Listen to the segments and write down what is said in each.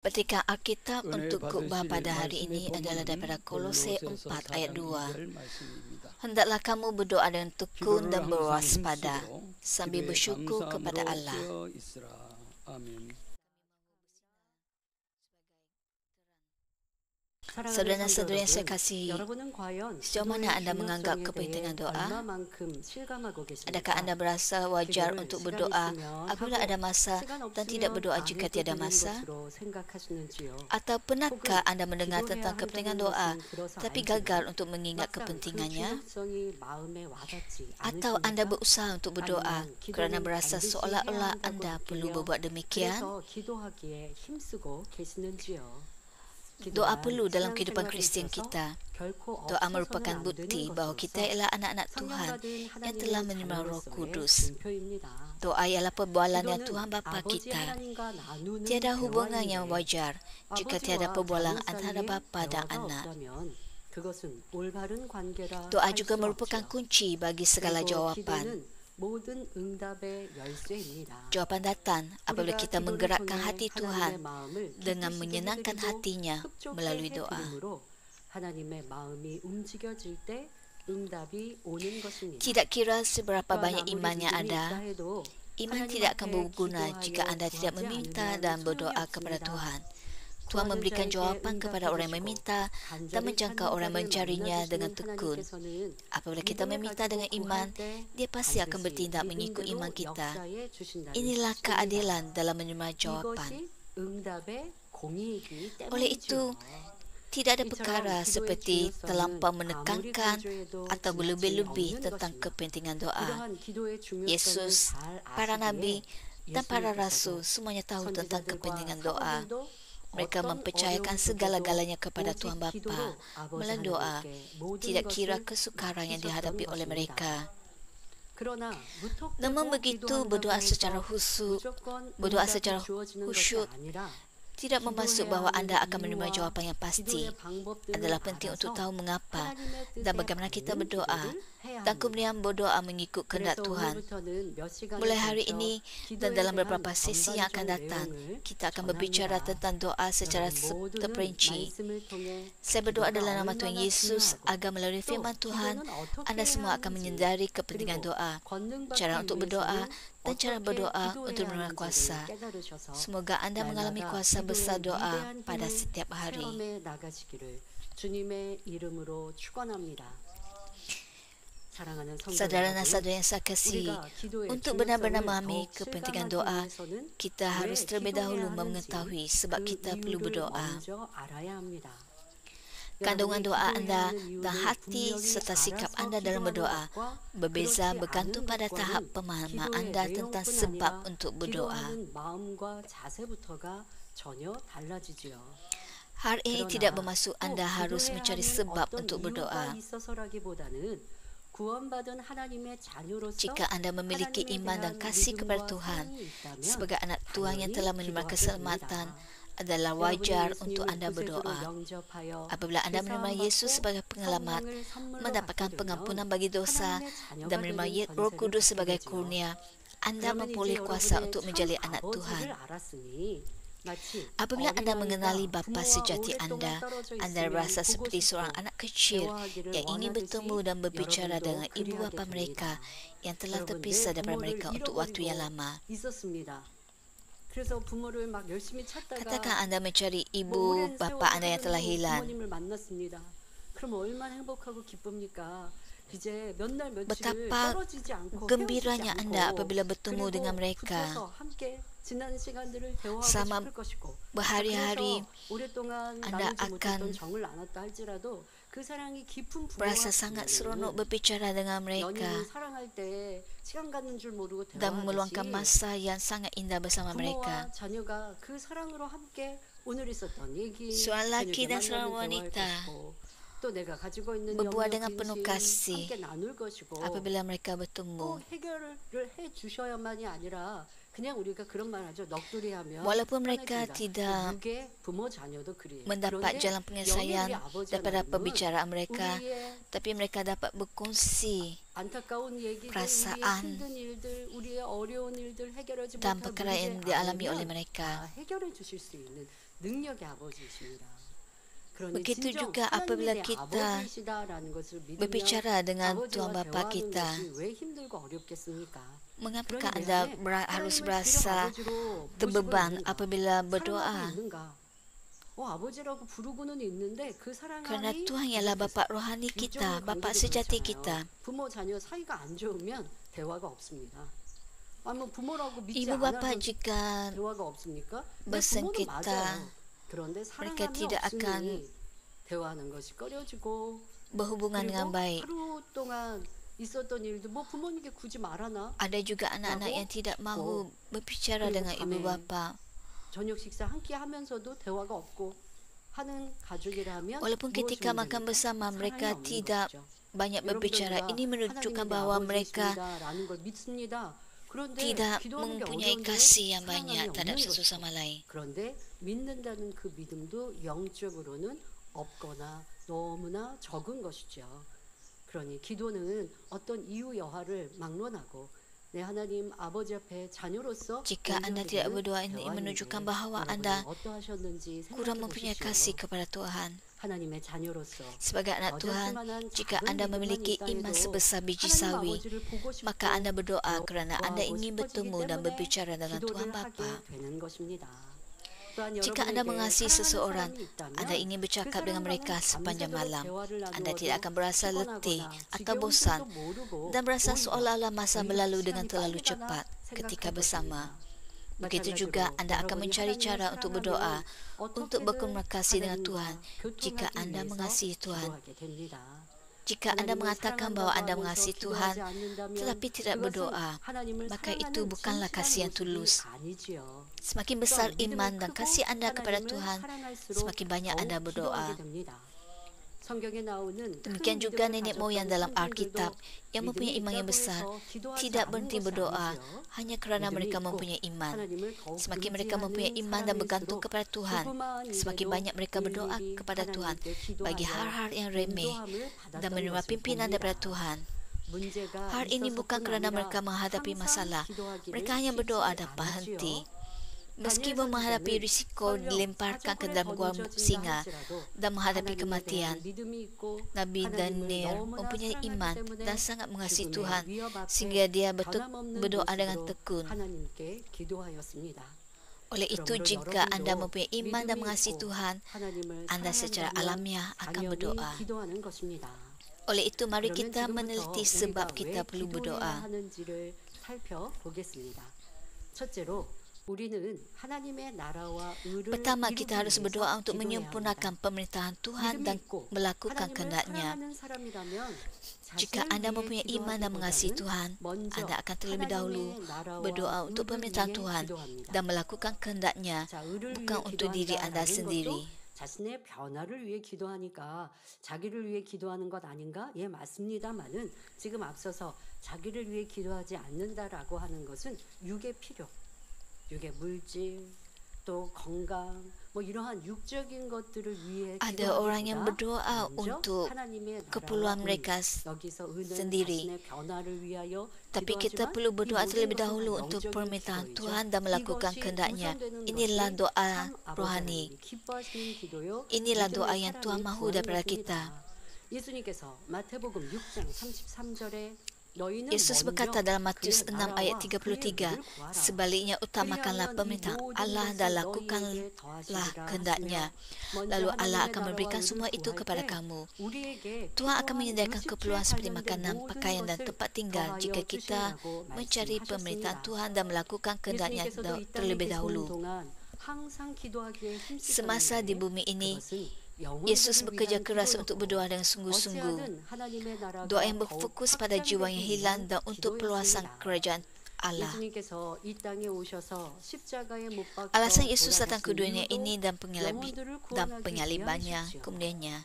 Petikan Alkitab untuk khotbah pada hari ini adalah daripada Kolose 4 ayat 2. Hendaklah kamu berdoa dengan tekun dan berwaspada sambil bersyukur kepada Allah. Saudara-saudara yang saya kasihi, sejauh mana anda menganggap kepentingan doa? Adakah anda berasa wajar untuk berdoa apabila ada masa dan tidak berdoa jika tiada masa? Atau pernahkah anda mendengar tentang kepentingan doa tapi gagal untuk mengingat kepentingannya? Atau anda berusaha untuk berdoa kerana berasa seolah-olah anda perlu berbuat demikian? Doa perlu dalam kehidupan Kristian kita. Doa merupakan bukti bahawa kita ialah anak-anak Tuhan yang telah menerima Roh Kudus. Doa ialah perbualan Tuhan Bapa kita. Tiada hubungan yang wajar jika tiada perbualan antara bapa dan anak. Doa juga merupakan kunci bagi segala jawapan. Jawapan datang apabila kita menggerakkan hati Tuhan dengan menyenangkan hatinya melalui doa. Tidak kira seberapa banyak iman yang ada, iman tidak akan berguna jika anda tidak meminta dan berdoa kepada Tuhan. Tuhan memberikan jawapan kepada orang yang meminta dan menjangkau orang yang mencarinya dengan tekun. Apabila kita meminta dengan iman, dia pasti akan bertindak mengikut iman kita. Inilah keadilan dalam menerima jawapan. Oleh itu, tidak ada perkara seperti terlampau menekankan atau berlebih-lebih tentang kepentingan doa. Yesus, para nabi dan para rasul semuanya tahu tentang kepentingan doa. Mereka mempercayakan segala-galanya kepada Tuhan Bapa melalui doa, tidak kira kesukaran yang dihadapi oleh mereka. Namun begitu, berdoa secara khusyuk tidak bermaksud bahawa anda akan menerima jawapan yang pasti. Adalah penting untuk tahu mengapa dan bagaimana kita berdoa dan kemudian berdoa mengikut kehendak Tuhan. Mulai hari ini dan dalam beberapa sesi yang akan datang, kita akan berbicara tentang doa secara terperinci. Saya berdoa dalam nama Tuhan Yesus agar melalui firman Tuhan, anda semua akan menyedari kepentingan doa, cara untuk berdoa dan cara berdoa untuk menerima kuasa. Semoga anda mengalami kuasa besar doa pada setiap hari. Saudara dan saudara yang saya kasihi, untuk benar-benar memahami kepentingan doa, kita harus terlebih dahulu mengetahui sebab kita perlu berdoa. Kandungan doa anda dan hati serta sikap anda dalam berdoa berbeza bergantung pada tahap pemahaman anda tentang sebab untuk berdoa. Hal ini tidak bermaksud anda harus mencari sebab untuk berdoa. Jika anda memiliki iman dan kasih kepada Tuhan sebagai anak Tuhan yang telah menerima keselamatan, adalah wajar untuk anda berdoa. Apabila anda menerima Yesus sebagai penyelamat, mendapatkan pengampunan bagi dosa dan menerima Roh Kudus sebagai kurnia, anda memperoleh kuasa untuk menjadi anak Tuhan. Apabila anda mengenali bapa sejati anda berasa seperti seorang anak kecil yang ingin bertemu dan berbicara dengan ibu bapa mereka yang telah terpisah daripada mereka untuk waktu yang lama. Katakan anda mencari ibu bapa anda yang telah hilang. Betapa gembiranya anda apabila bertemu dengan mereka. Selama berhari-hari, anda akan berasa sangat seronok berbicara dengan mereka dan meluangkan masa yang sangat indah bersama mereka. Seorang lelaki dan seorang wanita berbuat dengan penuh kasih apabila mereka bertemu. Walaupun mereka tidak mendapat jalan penyelesaian daripada perbicaraan mereka, tapi mereka dapat berkongsi perasaan dan perkara yang dialami oleh mereka. Begitu juga apabila kita berbicara dengan Tuhan Bapa kita, mengapakah anda harus berasa terbeban apabila berdoa? Kerana Tuhan ialah Bapa rohani kita, Bapa sejati kita. Ibu bapa jika bersengketa, mereka tidak akan berhubungan dengan baik. Ada juga anak-anak yang tidak mahu berbicara dengan ibu bapa. Walaupun ketika makan bersama mereka tidak banyak berbicara, ini menunjukkan bahawa mereka tidak mempunyai kasih yang banyak terhadap satu sama lain. 그러니 기도는 어떤 이유 여하를 막론하고 내 하나님 아버지 앞에 자녀로서 jika anda tidak berdoa, ini menunjukkan bahawa anda kurang mempunyai kasih kepada Tuhan. Sebagai anak Tuhan, jika anda memiliki iman sebesar biji sawi, maka anda berdoa kerana anda ingin bertemu dan berbicara dengan Tuhan Bapa. Jika anda mengasihi seseorang, anda ingin bercakap dengan mereka sepanjang malam. Anda tidak akan berasa letih atau bosan dan berasa seolah-olah masa berlalu dengan terlalu cepat ketika bersama. Begitu juga anda akan mencari cara untuk berdoa, untuk berkomunikasi dengan Tuhan jika anda mengasihi Tuhan. Jika anda mengatakan bahawa anda mengasihi Tuhan tetapi tidak berdoa, maka itu bukanlah kasih yang tulus. Semakin besar iman dan kasih anda kepada Tuhan, semakin banyak anda berdoa. Demikian juga nenek moyang dalam Alkitab yang mempunyai iman yang besar tidak berhenti berdoa hanya kerana mereka mempunyai iman. Semakin mereka mempunyai iman dan bergantung kepada Tuhan, semakin banyak mereka berdoa kepada Tuhan bagi hal-hal yang remeh dan menerima pimpinan daripada Tuhan. Hal ini bukan kerana mereka menghadapi masalah. Mereka hanya berdoa tanpa henti. Meskipun menghadapi risiko dilemparkan ke dalam gua singa dan menghadapi kematian, Nabi Daniel mempunyai iman dan sangat mengasihi Tuhan sehingga dia berdoa dengan tekun. Oleh itu, jika anda mempunyai iman dan mengasihi Tuhan, anda secara alamiah akan berdoa. Oleh itu, mari kita meneliti sebab kita perlu berdoa. Pertama, kita harus berdoa untuk menyempurnakan pemerintahan Tuhan dan melakukan kehendak-Nya. Jika anda mempunyai iman dan mengasihi Tuhan, anda akan terlebih dahulu berdoa untuk pemerintahan Tuhan dan melakukan kehendak-Nya, bukan untuk diri anda sendiri. 자신의 변화를 위해 기도하니까 자기를 위해 기도하는 것 아닌가? 예, 맞습니다만은 지금 앞서서 자기를 위해 기도하지 않는다라고 하는 것은 육의 필요, 육의 물질, 또 건강, 뭐 이러한 육적인 것들을 위해 ada orang yang berdoa untuk keperluan mereka sendiri. Tapi kita perlu berdoa terlebih dahulu untuk permintaan Tuhan dan melakukan kehendak-Nya. Inilah doa rohani. Inilah doa yang Tuhan mahu daripada kita. Yesus berkata dalam Matius 6 ayat 33, sebaliknya utamakanlah permintaan Allah dan lakukanlah kehendak-Nya. Lalu Allah akan memberikan semua itu kepada kamu. Tuhan akan menyediakan keperluan seperti makanan, pakaian dan tempat tinggal jika kita mencari pemerintahan Tuhan dan melakukan kehendak-Nya terlebih dahulu. Semasa di bumi ini, Yesus bekerja keras untuk berdoa dengan sungguh-sungguh. Doa yang berfokus pada jiwa yang hilang dan untuk perluasan kerajaan Allah. Alasan Yesus datang ke dunia ini dan penyalibannya kemudiannya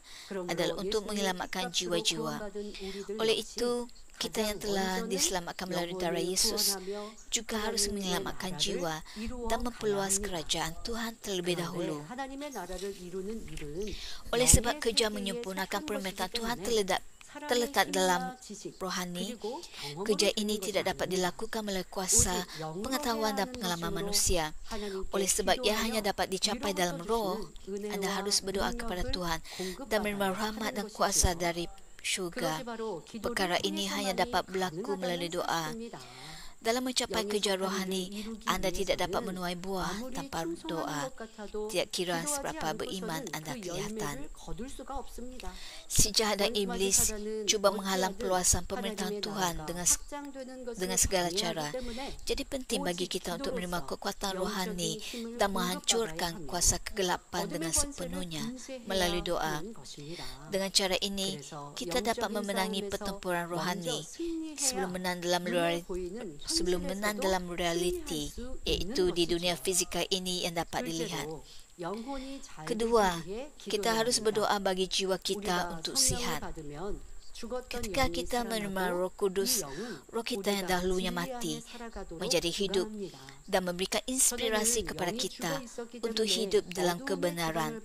adalah untuk menyelamatkan jiwa-jiwa. Oleh itu, kita yang telah diselamatkan melalui darah Yesus juga harus menyelamatkan jiwa dan memperluas kerajaan Tuhan terlebih dahulu. Oleh sebab kerja menyempurnakan permintaan Tuhan terletak terletak dalam rohani, kerja ini tidak dapat dilakukan melalui kuasa pengetahuan dan pengalaman manusia. Oleh sebab ia hanya dapat dicapai dalam roh, anda harus berdoa kepada Tuhan dan menerima rahmat dan kuasa dari syurga. Perkara ini hanya dapat berlaku melalui doa. Dalam mencapai kerja rohani, anda tidak dapat menuai buah tanpa doa. Tidak kira seberapa beriman anda kelihatan. Si jahat dan iblis cuba menghalang peluasan pemerintahan Tuhan dengan segala cara. Jadi penting bagi kita untuk menerima kekuatan rohani dan menghancurkan kuasa kegelapan dengan sepenuhnya melalui doa. Dengan cara ini, kita dapat memenangi pertempuran rohani sebelum menang dalam realiti, iaitu di dunia fizikal ini yang dapat dilihat. Kedua, kita harus berdoa bagi jiwa kita untuk sihat. Ketika kita menerima Roh Kudus, roh kita yang dahulunya mati menjadi hidup dan memberikan inspirasi kepada kita untuk hidup dalam kebenaran.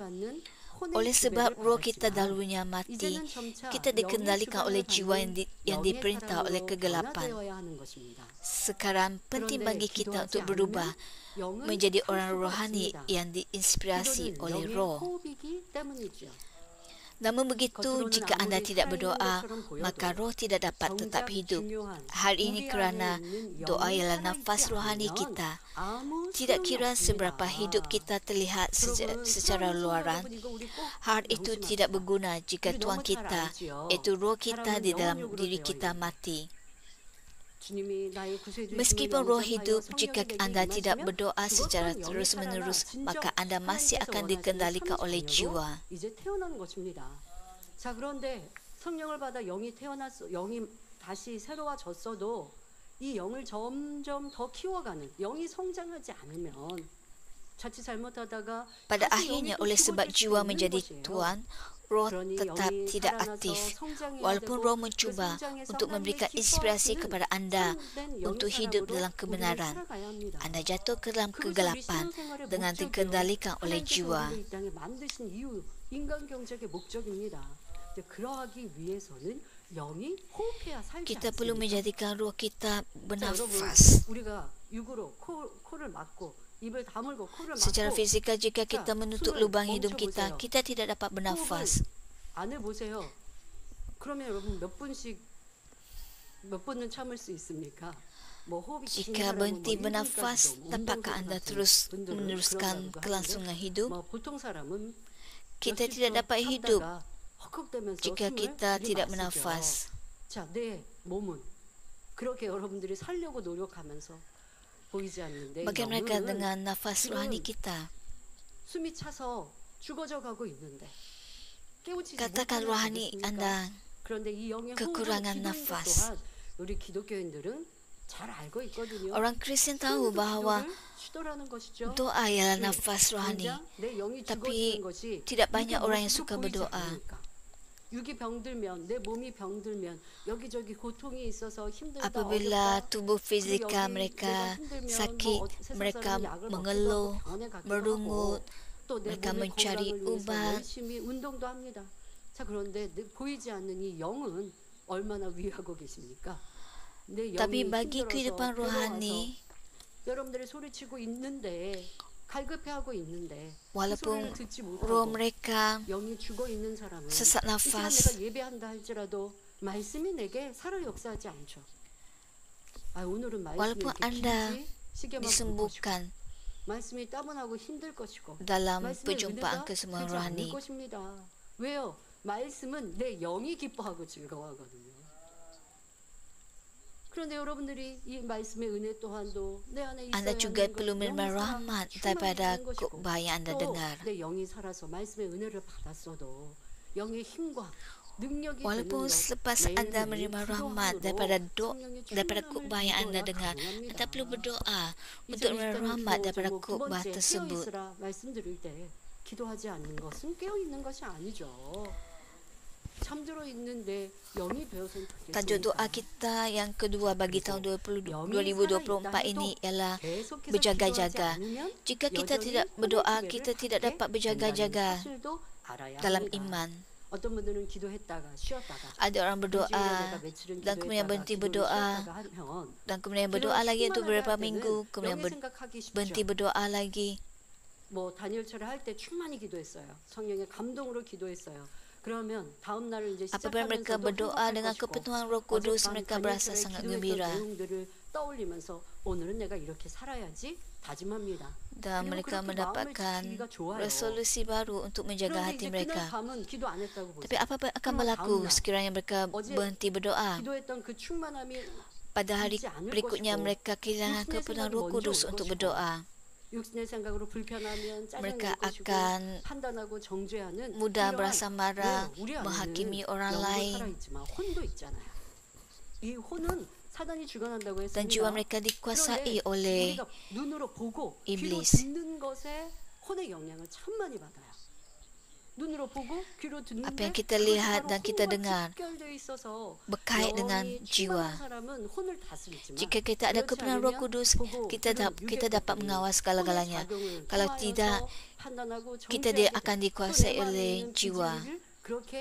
Oleh sebab roh kita dahulunya mati, kita dikendalikan oleh jiwa yang diperintah oleh kegelapan. Sekarang penting bagi kita untuk berubah menjadi orang rohani yang diinspirasi oleh roh. Namun begitu, jika anda tidak berdoa, maka roh tidak dapat tetap hidup. Hal ini kerana doa ialah nafas rohani kita. Tidak kira seberapa hidup kita terlihat secara luaran, hal itu tidak berguna jika Tuhan kita, iaitu roh kita di dalam diri kita mati. Meskipun roh hidup, jika anda tidak berdoa secara terus-menerus, maka anda masih akan dikendalikan oleh jiwa. 자, 그런데 성령을 받아 영이 다시 새로워졌어도 이 영을 점점 더 키워가는, 영이 성장하지 않으면 자칫 잘못하다가 pada akhirnya oleh sebab jiwa menjadi tuan, roh tetap tidak aktif. Walaupun roh mencuba untuk memberikan inspirasi kepada anda untuk hidup dalam kebenaran, anda jatuh ke dalam kegelapan dengan dikendalikan oleh jiwa. Kita perlu menjadikan roh kita bernafas. Secara fizikal, jika kita menutup lubang hidung kita, kita tidak dapat bernafas. Jika berhenti bernafas, dapatkah anda terus meneruskan kelangsungan hidup? Kita tidak dapat hidup jika kita tidak bernafas. Bagaimana dengan nafas rohani kita? Katakan rohani anda kekurangan nafas. Orang Kristen tahu bahawa doa ialah nafas rohani, tapi tidak banyak orang yang suka berdoa. Apabila tubuh fizikal mereka sakit, mereka mengeluh, merungut, mereka mencari ubat. Tapi bagi kehidupan rohani, walaupun roh mereka sesak nafas, walaupun anda disembuhkan dalam perjumpaan kesembuhan rohani, anda juga perlu menerima rahmat daripada khotbah yang anda dengar. Walaupun selepas anda menerima rahmat daripada khotbah yang anda dengar, anda perlu berdoa untuk menerima rahmat daripada khotbah tersebut. Tajuk doa kita yang kedua bagi tahun 2024 ini ialah berjaga-jaga. Jika kita tidak berdoa, kita tidak dapat berjaga-jaga dalam iman. 어떤 분들은 기도했다가 쉬었다가 Ada orang berdoa 내가 며칠은 dan kemudian 기도했다가 berhenti 기도를 berdoa 쉬었다가 하면 dan kemudian berdoa 기도가 lagi untuk 충만하게 beberapa 할 minggu, 때는 kemudian 영의 생각하기 berhenti 쉽죠. berdoa lagi. 뭐 다니엘처럼 할 때 충만히 기도했어요. 성령의 감동으로 기도했어요. 그러면 다음 날을 이제 Apabila mereka 시작하면서도 berdoa 행복할 dengan 것이고 kepenuhan Roh Kudus, 어젯밤 mereka berasa 다니엘처럼 sangat 기도했던 gembira 내용들을 떠올리면서 오늘은 내가 이렇게 살아야지 다짐합니다. dan 그리고 mereka 그렇게 마음을 mendapatkan 지키기가 좋아요. resolusi baru untuk menjaga 그런데 hati 이제 그날 mereka. 밤은 기도 안 했다고 Tapi 보세요. apa akan 그러면 berlaku 다음 날 sekiranya mereka 어제 berhenti berdoa? 기도했던 그 충만함이 Pada hari 있지 않을 berikutnya 것이고 mereka kehilangan 육신의 kepenuhan 생각이 Roh 먼저 Kudus 올 untuk 것이고 berdoa. 육신의 생각으로 불편하면 Mereka 짜증낼 것이고 akan 판단하고 정죄하는 mudah 이러한 berasa marah, 왜요? 우리 menghakimi 안에는 orang 영도 lain, 살아있지만 혼도 있잖아요. 이 혼은 사단이 주관한다고 dan jiwa 했습니다. mereka dikuasai 그런데 oleh 우리가 눈으로 보고 귀로 iblis. 듣는 것에 혼의 영향을 참 많이 받아요. 눈으로 보고 귀로 듣는데 Apa yang kita 그것이 lihat 바로 dan kita 혼과 dengar 직결돼 있어서 berkait dengan 영이 jiwa. 충만한 사람은 혼을 다스리지만 Jika kita ada 그렇지 kepenuhan Roh 않으면 Kudus, 보고 kita 들은 dapat 유괴들이 mengawal 혼의 segala-galanya. 작용을 Kalau 통하여서 tidak, 판단하고 kita 정죄하게 akan 돼. dikuasai 또 내 마음에 oleh 있는 jiwa. 비질리를 그렇게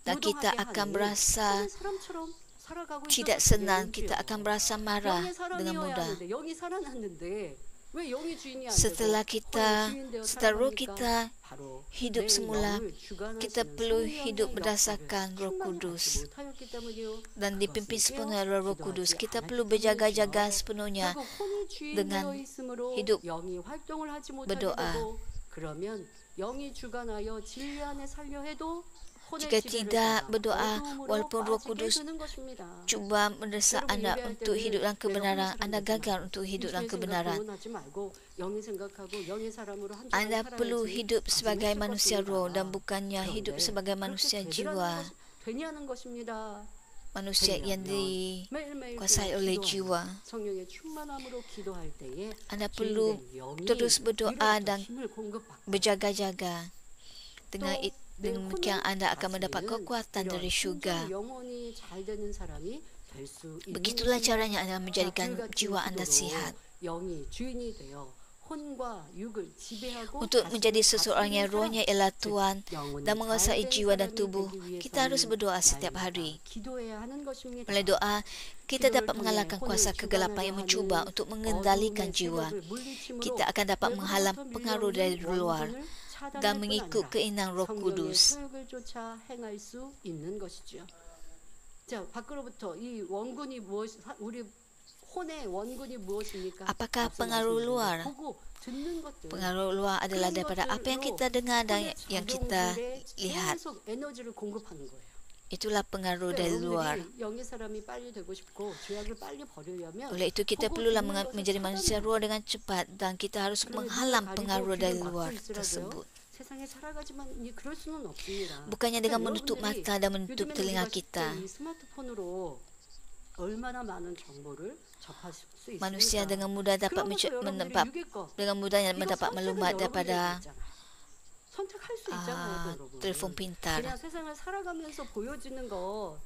Dan kita 노동하게 akan 하는 berasa 혼의 사람처럼 살아가고 tidak 있어서 senang, 되겠는지요. kita akan berasa marah 영의 dengan 사람이어야 mudah. 하는데 영이 살아났는데 왜 영이 주인이 안 Setelah 되고 kita, 혼의 주인 되어 setelah roh 살아갑니까? kita 바로 hidup 내 semula, 영을 주관하시는 kita perlu 성령의 hidup 역사를 berdasarkan Roh 충만히 받지 Kudus 못하였기 때문이요. dan dipimpin 그것을 sepenuhnya oleh Roh Kudus. 기도하지 Kita 않았기 perlu berjaga-jaga 때문이죠. sepenuhnya 결국 혼이 주인 dengan 되어 있으므로 hidup 영이 활동을 하지 못하게 berdoa. 되고 그러면 영이 주관하여 진리 안에 살려 해도 혼의 Jika 지배를 tidak 받아 berdoa, 어두움으로 walaupun Roh 빠지게 Kudus 되는 것입니다. cuba mendesak 여러분, anda 예배할 untuk 때는 hidup dalam 내가 kebenaran, 혼의 anda 사람 gagal 되지 untuk hidup 육신의 dalam 생각 kebenaran. 구원하지 말고 영의 생각하고 영의 사람으로 한 주간 Anda perlu 살아야지 hidup sebagai 다짐했을 manusia 것입니다. roh dan bukannya hidup 그런데 sebagai 그렇게 manusia 되더라는 jiwa, 되냐는 것입니다. manusia yang 매일매일 dikuasai oleh 기도하는 jiwa. 성령의 충만함으로 기도할 때에 Anda perlu 주인된 영이 terus berdoa 위로부터 dan 힘을 공급받고 berjaga-jaga. Dengan 또 내 demikian 혼을 anda akan mendapat 다스리는 kekuatan 이런 dari 신적 syurga. 영혼이 잘 되는 사람이 될 수 있는 Begitulah 것입니다. caranya anda menjadikan 불같은 jiwa anda 기도로 sihat. 영이 주인이 되어 혼과 육을 지배하고 Untuk menjadi 다스리는 seseorang yang 사람, rohnya ialah 즉 Tuhan 영혼이 dan menguasai 잘된 jiwa dan 사람이 tubuh, 되기 kita harus 위해서는 berdoa setiap 날마다 hari. 기도해야 하는 것입니다. Melalui doa, kita 기도를 dapat 통해 mengalahkan 혼을 kuasa kegelapan yang 주관하려 mencuba 하는 untuk mengendalikan 어둠의 jiwa. 세력을 물리침으로 Kita akan dapat menghalang 외부로부터 pengaruh dari 밀려오는 luar 원군을 차단할 dan 뿐 mengikut 아니라 keinginan Roh 성령의 Kudus. 소욕을 쫓아 행할 수 있는 것이죠. 자, 밖으로부터 이 원군이 우리 혼의 원군이 무엇입니까? Apakah 앞서 pengaruh 말씀드린 luar? 보고 듣는 것들. Pengaruh luar adalah 그런 daripada apa yang kita dengar dan 혼의 yang kita 작용들에 lihat. 계속 에너지를 공급하는 거예요. Itulah pengaruh 그러니까 dari luar. 여러분들이 영의 사람이 빨리 되고 싶고 죄악을 빨리 버리려면 Oleh itu kita 보고 perlulah 듣는 것을 menjadi manusia 차단해야 roh dengan cepat dan kita harus 그러면 menghalang 눈을 pengaruh 가리고 dari 귀를 막고 luar 있으라도요. tersebut. 세상에 살아가지만 그럴 수는 없습니다. Bukannya dengan 그러니까 menutup 여러분들이 mata dan menutup 요즘에는 telinga 우리가 쉽게 kita. 이 스마트폰으로 얼마나 많은 정보를 접할 수 있습니까? Manusia dengan mudah dapat 그러면서 여러분들이 유괴권 dengan mudahnya 이거 mendapat 선택은 maklumat 여러분들이 daripada 있잖아요. 선택할 수 있잖아요, 여러분. telefon pintar. 그냥 세상을 살아가면서 보여지는 거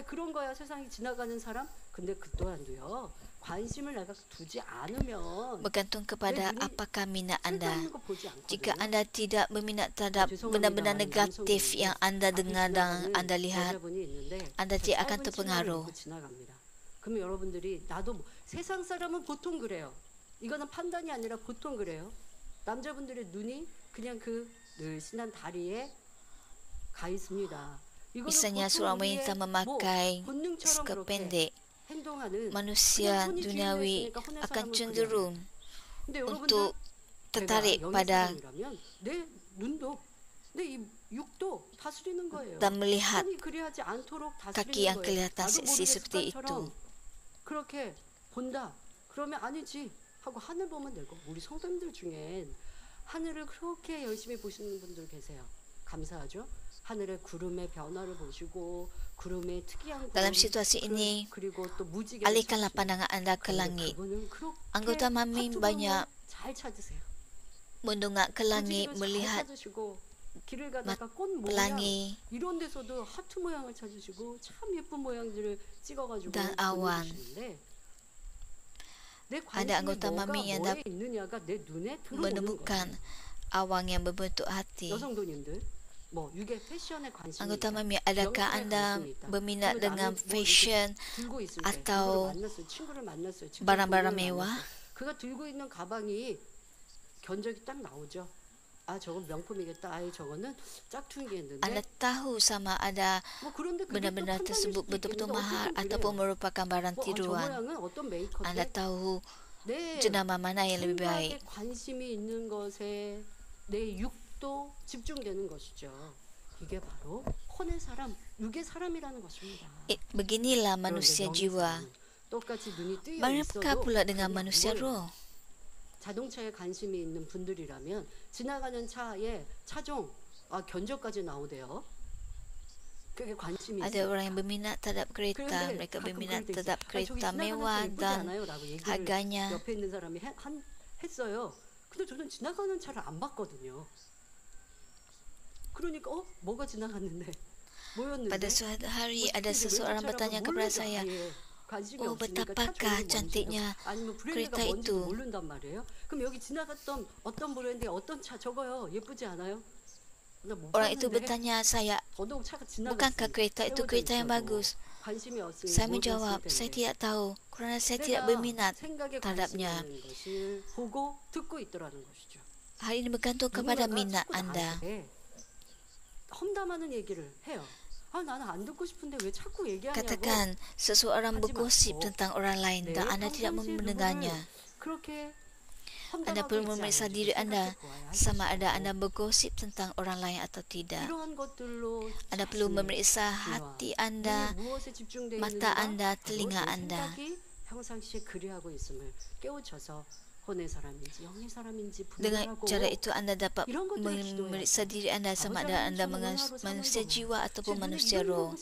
그런 거야 세상이 지나가는 사람. 근데 그 또한도요. 관심을 내가 두지 않으면 Bergantung kepada 눈이 apakah minat 쓸데없는 anda. 거 보지 않거든요. Jika anda tidak berminat terhadap 죄송합니다. benda-benda 많은 negatif 남성분이 yang anda 앞에 dengar dan 지나가는 anda lihat, 여자분이 있는데 anda 저 tidak akan 짧은 terpengaruh. 치마를 입고 지나갑니다. 그러면 여러분들이 나도 세상 사람은 보통 그래요. 이거는 판단이 아니라 보통 그래요. 남자분들의 눈이 그냥 그 늘씬한 다리에 가 있습니다. 이거는 Misalnya 보통 seorang 우리의 wanita 뭐 memakai 본능처럼 skirt 그렇게 pendek, 행동하는 manusia 그냥 손이 duniawi 쥐어져 있으니까 혼의 akan 사람은 cenderung 근데 여러분들 untuk tertarik 내가 영의 pada 사람이라면 내 눈도 내 이 육도 다스리는 거예요. dan melihat 손이 그리하지 않도록 kaki yang 다스리는 거예요. kelihatan 나도 seksi 모르게 seperti itu. 습관처럼 그렇게 본다. 그러면 아니지 하고 하늘 보면 되고 우리 성도님들 중엔 하늘을 그렇게 열심히 보시는 분들 계세요. 감사하죠. 하늘의 구름의 변화를 보시고 구름의 특이한 Dalam 구름, situasi ini, 그리고 또 무지개 alihkanlah pandangan anda ke langit. Anggota Mami banyak 잘 찾으세요. mendongak ke langit 무지개를 잘 melihat 찾으시고 길을 가다가 꽃 모양 pelangi 이런 데서도 하트 모양을 찾으시고 참 예쁜 모양들을 찍어가지고 dan awan. 보내주시는데 내 Ada 관심이 anggota 뭐가 Mami yang 뭐에 있느냐가 내 눈에 들어오는 menemukan 거예요. awang yang berbentuk hati. 여성도님들 뭐 육의 패션에 관심이 Anggota 있다. Mami, adakah 명상에 anda 관심이 있다. berminat 그리고 dengan 나는 뭐 이렇게 fashion 들고 있을 때 atau 친구를 만났어요. 직접 barang-barang 동료를 mewah? 만났어요. 그가 들고 있는 가방이 견적이 딱 나오죠. 아, 저건 명품이겠다. 아이, 저거는 짝퉁이겠는데. Anda tahu sama ada 뭐 그런데 그게 또 benda-benda 판단일 tersebut 수도 betul-betul 있겠는데 mahal 어쨌든 ataupun 그래요. merupakan barang 뭐, 저 tiruan. 모양은 어떤 Anda 메이커인데 tahu 내 jenama mana yang lebih baik. 생각에 관심이 있는 것에 내 육도 집중되는 것이죠. 이게 바로 혼의 사람, 육의 사람이라는 것입니다. Beginilah 그런데 manusia 영의 jiwa. 사람은 똑같이 눈이 뜨여 Bagaimana 있어도 pula dengan 그게 안 manusia 보여요. roh? 자동차에 관심이 있는 분들이라면 지나가는 차에 차종 견적까지 나오대요. 그게 관심이 Ada 있어. orang yang berminat terhadap kereta, 그런데 mereka 가끔 berminat 그럴 때 있어. terhadap 저기 kereta 지나가는 차 mewah 예쁘지 dan 않아요라고 얘기를 harganya. 옆에 있는 사람이 했어요. 근데 저는 지나가는 차를 안 봤거든요. 그러니까 뭐가 지나갔는데 뭐였는데 Pada suatu hari ada 어떻게 seseorang 왼쪽 bertanya 차라고 kepada 모르죠. saya, 아예 관심이 "Oh, 없으니까 차 betapakah 종이 뭔지도 cantiknya 아니면 브랜드가 kereta 뭔지도 itu?" 모른단 말이에요. 그럼 여기 지나갔던 어떤 브랜드의 어떤 차 저거요 예쁘지 않아요? 나못 Orang itu 봤는데 bertanya saya, 더더욱 차가 "Bukankah 지나갔으니 kereta itu 세워져 kereta yang 있어도 bagus?" 관심이 없으니 Saya 못 menjawab, 봤을 "Saya 텐데 tidak tahu kerana saya tidak 내가 berminat 생각에 관심이 terhadapnya." 있는 것을 보고 듣고 있더라는 것이죠. Hal ini bergantung kepada 누군가가 minat 자꾸 anda. 나한테 험담하는 얘기를 해요. 나는 안 듣고 싶은데 왜 자꾸 얘기하냐고. Katakan seseorang 하지 bergosip 마시고 tentang orang lain 내 dan anda tidak 평상시에 mendengarnya. 누구를 그렇게 Anda 험담하고 perlu 있지 memeriksa 않은지 diri anda 생각해 보아야 할 sama ada 것이고 anda bergosip tentang orang lain atau tidak. 이러한 것들로 Anda perlu 자신의 memeriksa 지와 hati anda, 눈이 무엇에 집중되어 mata 있는가 anda, 바로 telinga 내 anda. 생각이 평상시에 그리하고 있음을 깨우쳐서 혼의 사람인지 영의 사람인지 Dengan 분별하고 cara itu anda dapat 이런 것들을 memeriksa 기도해야죠. diri anda sama ada anda manusia jiwa ataupun manusia roh.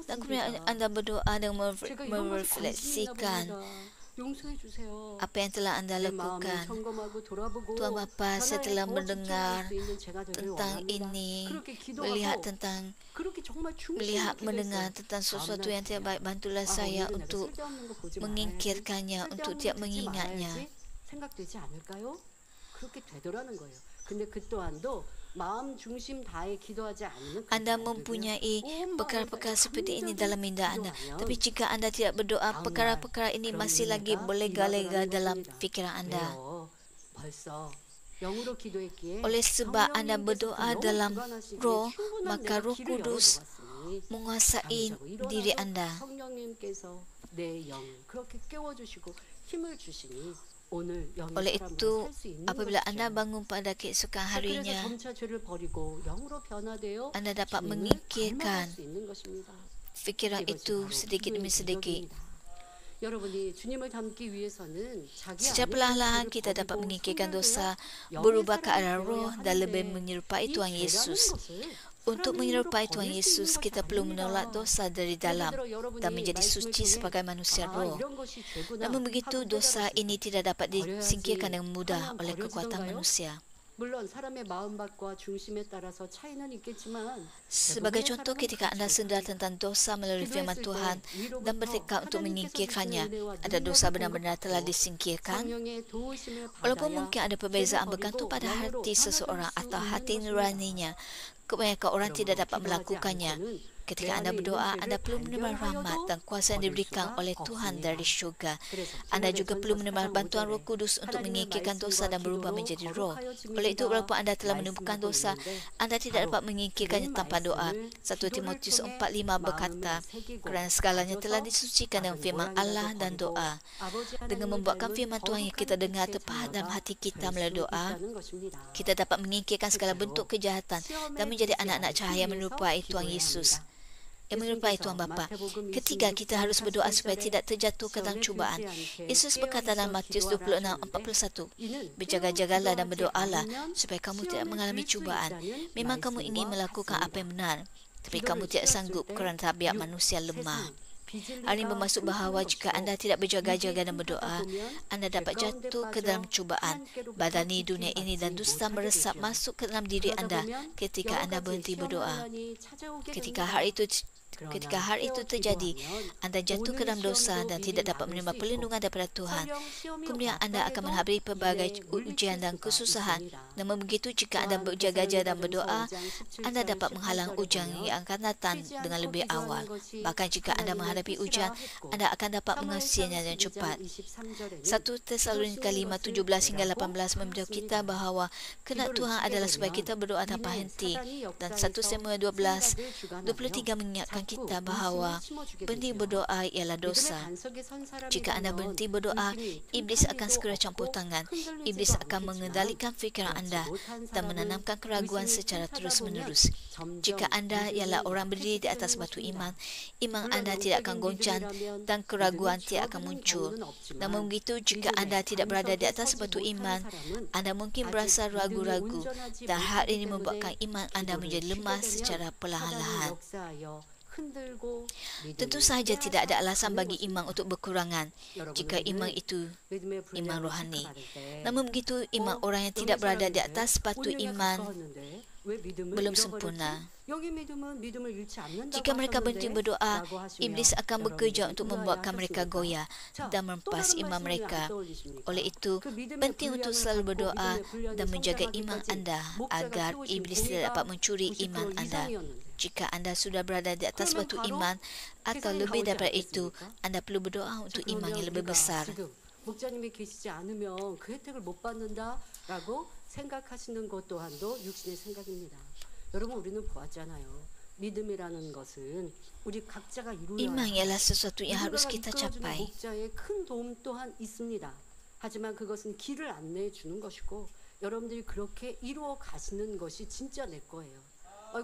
Dan kemudian anda berdoa dan 제가 이런 것에 관심이 있나 merefleksikan 봅니다. 용서해 주세요. apa yang telah anda 내 마음을 lakukan. 점검하고 돌아보고 Tuan Bapa, saya 하나에 telah 더 mendengar 집중할 수 있는 제가 되길 tentang 원합니다. ini, 그렇게 melihat 기도하고 tentang 그렇게 정말 melihat 충실히 mendengar 기도했어요. tentang sesuatu 다음날 yang tidak baik, bantulah 아, saya 오늘은 내가 untuk 쓸데없는 거 보지 mengingkirkannya, 말아야지. untuk 쓸데없는 tidak 거 듣지 mengingatnya. 말아야지 생각되지 않을까요? 그렇게 되더라는 거예요. 근데 그 또한도 마음 중심 다해 기도하지 않으면 Anda mempunyai perkara-perkara seperti ini dalam minda anda. Tapi jika anda tidak berdoa, perkara-perkara ini masih lagi berlega-lega dalam fikiran anda. 벌써 영으로 기도했기에 Oleh sebab anda berdoa dalam roh, maka Roh Kudus 열어두었으니 menguasai diri anda. 성령님께서 내 영 그렇게 깨워주시고 힘을 주시니 오늘 영의 Oleh 사람으로 itu, 살 수 있는 apabila 것이죠. anda bangun pada keesokan 그래서 harinya, 점차 죄를 버리고 영으로 변화되어 anda dapat 주님을 mengingkirkan 닮아갈 수 있는 것입니다. fikiran 이것이 itu 바로 sedikit demi 기도의 sedikit. 기적입니다. 여러분이 주님을 닮기 위해서는 자기 Secara 안에 perlahan 있는 kita 죄를 dapat 버리고 meningkirkan 성결되어 dosa, 영의 berubah ke 사람이 arah 되어야 roh dan lebih 하는데 menyerupai 이 Tuhan 죄라는 Yesus. 것을 Untuk 사람 힘으로 menyerupai Tuhan 버릴 수 Yesus, 있는 kita 것이 perlu 아닙니다. menolak dosa dari 예를 dalam 들어 dan 여러분이 menjadi 말씀을 suci 통해 sebagai manusia roh. 이런 것이 죄구나 Namun begitu, 하고 dosa 깨달았을 ini 때 tidak dapat disingkirkan dengan mudah 하나님 oleh kekuatan 버려지던가요? manusia. 물론 사람의 마음밭과 중심에 따라서 차이는 있겠지만 Sebagai 대부분의 contoh, 사람은 ketika anda 그렇죠. sedar tentang dosa melalui firman 기도했을 Tuhan 때 위로부터 dan bertekad untuk 하나님께서 menyingkirkannya, 주시는 은혜와 ada dosa 능력을 benar-benar telah 공급받고 disingkirkan. 성령의 도우심을 Walaupun 받아야 mungkin ada 죄를 perbezaan 버리고 bergantung pada 영으로 hati seseorang 변화될 수 atau 있는 hati 것입니다. nuraninya, kebanyakan orang tidak dapat 기도하지 melakukannya. 않고는 Ketika 내 anda 안에 있는 berdoa, 죄를 anda perlu menerima rahmat 발견하여도 dan kuasa yang 버릴 diberikan 수가 oleh Tuhan 없습니다. dari syurga. 그래서 Anda juga 디모데전서 perlu menerima 4장 bantuan 5절에 Roh Kudus untuk 하나님의 menyingkirkan dosa 말씀과 dan berubah 기도로 menjadi roh. 거룩하여짐이다 Oleh itu, walaupun anda telah menemukan 말씀하고 dosa, 있는데 anda tidak 바로 dapat mengingkirkannya 그 tanpa doa. 말씀을 1 기도를 Timotius 통해 4:5 berkata, 마음에 새기고 kerana segalanya telah 가져서 disucikan dengan 작은 firman Allah 모양이라도 dan 버리고 doa. 아버지 Dengan 하나님을 membuatkan 닮은 firman Tuhan yang 거룩한 kita dengar 빛의 tepat dalam 자녀가 hati kita 될 melalui 수 doa, 있다는 것입니다. kita dapat mengingkirkan segala 실제로 bentuk kejahatan dan 시험에 menjadi 들지 anak-anak 않기 cahaya 위해서 menyerupai Tuhan 기도해야 Yesus. 합니다. Yang menyerupai Tuhan Bapa. Ketiga, kita harus berdoa supaya tidak terjatuh ke dalam cubaan. Yesus berkata dalam Matius 26:41, berjaga-jagalah dan berdoalah supaya kamu tidak mengalami cubaan. Memang kamu ingin melakukan apa yang benar, tapi kamu tidak sanggup kerana tabiat manusia lemah. Hal ini bermaksud bahawa jika anda tidak berjaga-jaga dan berdoa, anda dapat jatuh ke dalam cubaan. Badani dunia ini dan dusta meresap masuk ke dalam diri anda ketika anda berhenti berdoa. Ketika hal itu Ketika hal itu terjadi, Anda jatuh ke dalam dosa dan tidak dapat menerima perlindungan daripada Tuhan. Kemudian Anda akan menghadapi pelbagai ujian dan kesusahan. Namun begitu, jika Anda berjaga-jaga dan berdoa, Anda dapat menghalang ujian yang akan datang dengan lebih awal. Bahkan jika Anda menghadapi ujian, Anda akan dapat mengasihinya dengan cepat. 1 Tesalonika 5:17 hingga 18 memberitahu kita bahawa kehendak Tuhan adalah supaya kita berdoa tanpa henti. Dan 1 Samuel 12:23 mengingatkan kita bahawa berhenti berdoa ialah dosa. Jika Anda berhenti berdoa, iblis akan segera campur tangan. Iblis akan mengendalikan fikiran Anda dan menanamkan keraguan secara terus-menerus. Jika Anda ialah orang berdiri di atas batu iman, iman Anda tidak akan goncang dan keraguan tidak akan muncul. Namun begitu, jika Anda tidak berada di atas batu iman, Anda mungkin berasa ragu-ragu dan hal ini membuatkan iman Anda menjadi lemah secara perlahan-lahan. Tentu sahaja tidak ada alasan bagi iman untuk berkurangan jika iman itu iman rohani. Namun begitu, iman orang yang tidak berada di atas batu iman belum sempurna. Jika mereka berhenti berdoa, iblis akan bekerja untuk membuatkan mereka goyah dan merempas iman mereka. Oleh itu, penting untuk selalu berdoa dan menjaga iman Anda agar iblis tidak dapat mencuri iman Anda. Jika Anda sudah berada di atas batu iman atau lebih daripada itu, Anda perlu berdoa untuk iman yang lebih besar. 목자님이 계시지 않으면 그 혜택을 못 받는다라고 생각하시는 것 또한도 육신의 생각입니다. 여러분, 우리는 보았잖아요. 믿음이라는 것은 우리 각자가 이루어야 Iman ialah sesuatu yang harus kita capai. 목자의 큰 도움 또한 있습니다. 하지만 그것은 길을 안내해 주는 것이고 여러분들이 그렇게 이루어 가시는 것이 진짜 내 거예요.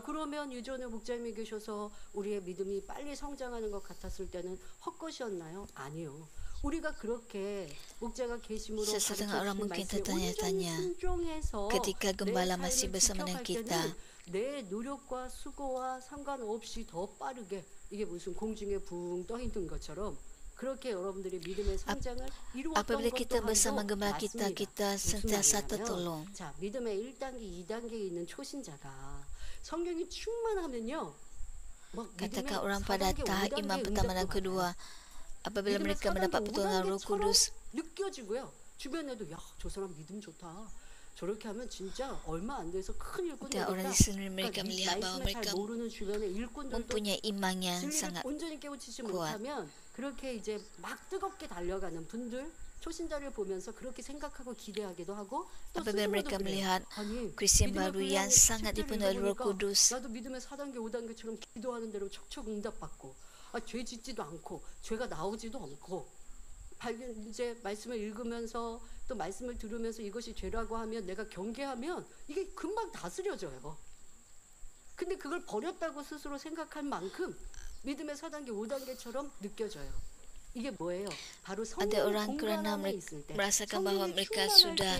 그러면 유전의 목자님이 계셔서 우리의 믿음이 빨리 성장하는 것 같았을 때는 헛것이었나요? 아니요. 우리가 그렇게 목자가 계심으로 Sesetengah orang mungkin tertanya-tanya, ketika gembala masih bersama dengan kita, 내 노력과 수고와 상관없이 더 빠르게 이게 무슨 공중에 붕 떠 있는 것처럼 그렇게 여러분들이 믿음의 성장을 이루었던 apabila kita 것도 bersama gembala kita, kita sentiasa tertolong. 자, 믿음의 1단계, 2단계에 있는 초신자가 성령이 충만하면요. Katakan orang pada tahap iman pertama dan kedua, apabila mereka mendapat pertolongan Roh Kudus, 느껴지고요. 주변에도 야, 저 사람 믿음 좋다. 저렇게 하면 진짜 얼마 안 돼서 큰 일꾼 되겠다. orang di sini mereka melihat bahawa mereka 모르는 주변에 일꾼들도 mempunyai iman yang sangat 온전히 깨우치지 kuat. 못하면 그렇게 이제 막 뜨겁게 달려가는 분들 초신자를 보면서 그렇게 생각하고 기대하기도 하고 또 apabila mereka melihat Kristian baru yang sangat dipenuhi Roh Kudus, 나도 믿음의 4단계 5단계처럼 기도하는 대로 척척 응답받고 죄 짓지도 않고 죄가 나오지도 않고 이제 말씀을 읽으면서 또 말씀을 들으면서 이것이 죄라고 하면 내가 경계하면 이게 금방 다스려져요. 근데 그걸 버렸다고 스스로 생각할 만큼 믿음의 4단계 5단계처럼 느껴져요. 이게 뭐예요? 바로 ada orang kerana merasakan bahawa mereka sudah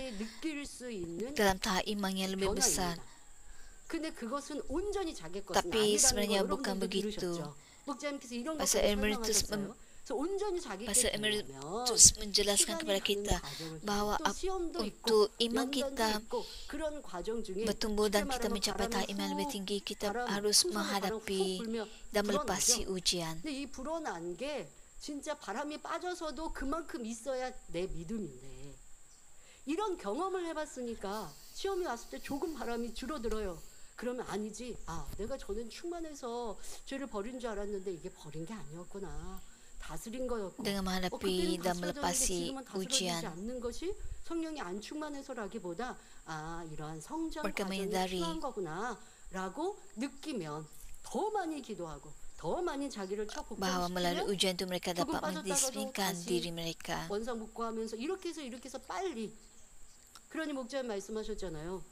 dalam tahap iman yang lebih besar. Tapi sebenarnya bukan begitu. Pastor Emeritus menjelaskan kepada kita bahawa untuk iman kita bertumbuh dan kita mencapai tahap iman lebih tinggi, kita harus menghadapi dan melepasi ujian. 진짜 바람이 빠져서도 그만큼 있어야 내 믿음인데 이런 경험을 해봤으니까 시험이 왔을 때 조금 바람이 줄어들어요. 그러면 아니지. 내가 전엔 충만해서 죄를 버린 줄 알았는데 이게 버린 게 아니었구나. 다스린 거였고. Dengan menghadapi dan melepasi ujian, 않는 것이 성령이 안 충만해서라기보다 이러한 성장 mereka 과정이 menyadari 필요한 거구나라고 느끼면 더 많이 기도하고. bahawa melalui ujian itu mereka dapat mendisiplinkan diri mereka. 원상 복구하면서 이렇게 해서 빨리. 그러니 목자님 말씀하셨잖아요.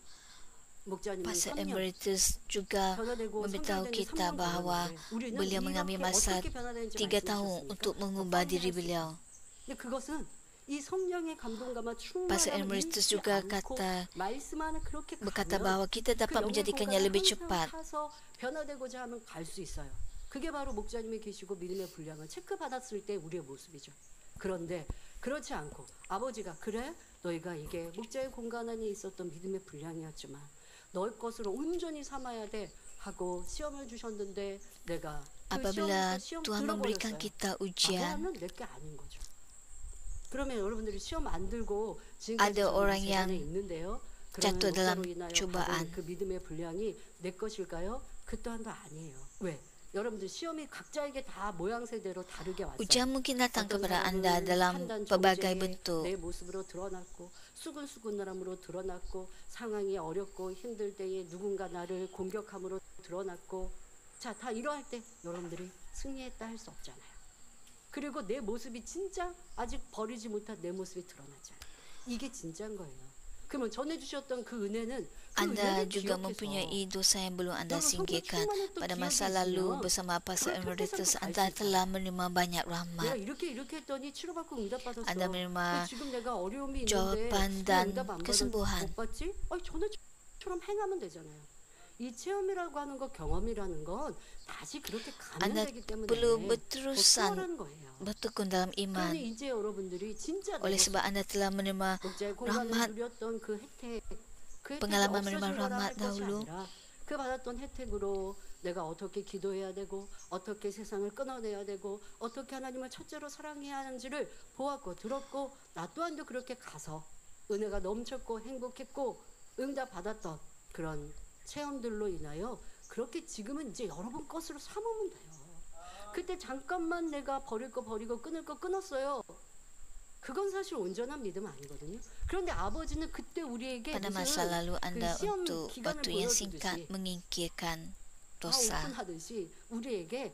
Pastor Emeritus juga memberitahu kita bahawa beliau mengambil masa 3 tahun untuk mengubah diri beliau. Pastor Emeritus juga berkata bahawa kita dapat menjadikannya lebih cepat. 그게 바로 목자님이 계시고 믿음의 분량을 체크받았을 때 우리의 모습이죠. 그런데 그렇지 않고 아버지가 그래? 너희가 이게 목자의 공간 안에 있었던 믿음의 분량이었지만 너희 것으로 온전히 삼아야 돼 하고 시험을 주셨는데 내가 Apabila 시험 Tuhan memberikan 들어버렸어요. kita 바보 ujian, 하면 내게 아닌 거죠. 그러면 여러분들이 시험 안 들고 지금까지 ada orang 재단에 yang 있는데요. jatuh 그러면 dalam 목사로 인하여 cubaan. 받은 그 믿음의 분량이 내 것일까요? 그 또한도 아니에요. 왜? 여러분들 시험이 각자에게 다 모양새대로 다르게 왔어요. ujian mungkin datang 어떤 kepada 사람은 anda dalam 판단 pelbagai 정죄의 bentuk. 내 모습으로 드러났고 수근수근함으로 드러났고 상황이 어렵고 힘들 때에 누군가 나를 공격함으로 드러났고 자, 다 이러할 때 여러분들이 승리했다 할 수 없잖아요. 그리고 내 모습이 진짜 아직 버리지 못한 내 모습이 드러나잖아요. 이게 진짜인 거예요. 그러면 전해주셨던 그 은혜는 그 Anda 은혜를 juga 기억해서 mempunyai dosa yang belum anda 여러분, singkirkan. 성령 충만했던 Pada 기억이 masa lalu 있으면 bersama Pastor 그걸 Emeritus, 평생 anda 갈 수 telah menerima banyak 내가 rahmat. 이렇게 했더니 치료받고 응답받았어. Anda menerima 근데 지금 내가 어려움이 있는데 jawapan 왜 dan 응답 안 kesembuhan. 못 받지? 아니 전에처럼 행하면 되잖아요. 이 체험이라고 하는 거, 경험이라는 건 다시 그렇게 가면 Anda 되기 때문에 perlu 더 berterusan 수월한 거예요. bertekun dalam iman. 그러니 이제 여러분들이 진짜 Oleh sebab anda telah menerima 목자의 공간을 rahmat, 누렸던 그 혜택, 그 혜택이 pengalaman menerima 없어진 거라 rahmat 할 것이 dahulu, 아니라 그 받았던 혜택으로 내가 어떻게 기도해야 되고 어떻게 세상을 끊어내야 되고 어떻게 하나님을 첫째로 사랑해야 하는지를 보았고 들었고 나 또한도 그렇게 가서 은혜가 넘쳤고 행복했고 응답 받았던 그런 체험들로 인하여 그렇게 지금은 이제 여러분 것으로 삼으면 돼요. 그때 잠깐만 내가 버릴 거 버리고 끊을 거 끊었어요. 그건 사실 온전한 믿음 아니거든요. 그런데 아버지는 그때 우리에게 pada masa lalu anda 시험 untuk 기간을 waktu yang singkat 보여주듯이 menyingkirkan 다 dosa. 오픈하듯이 우리에게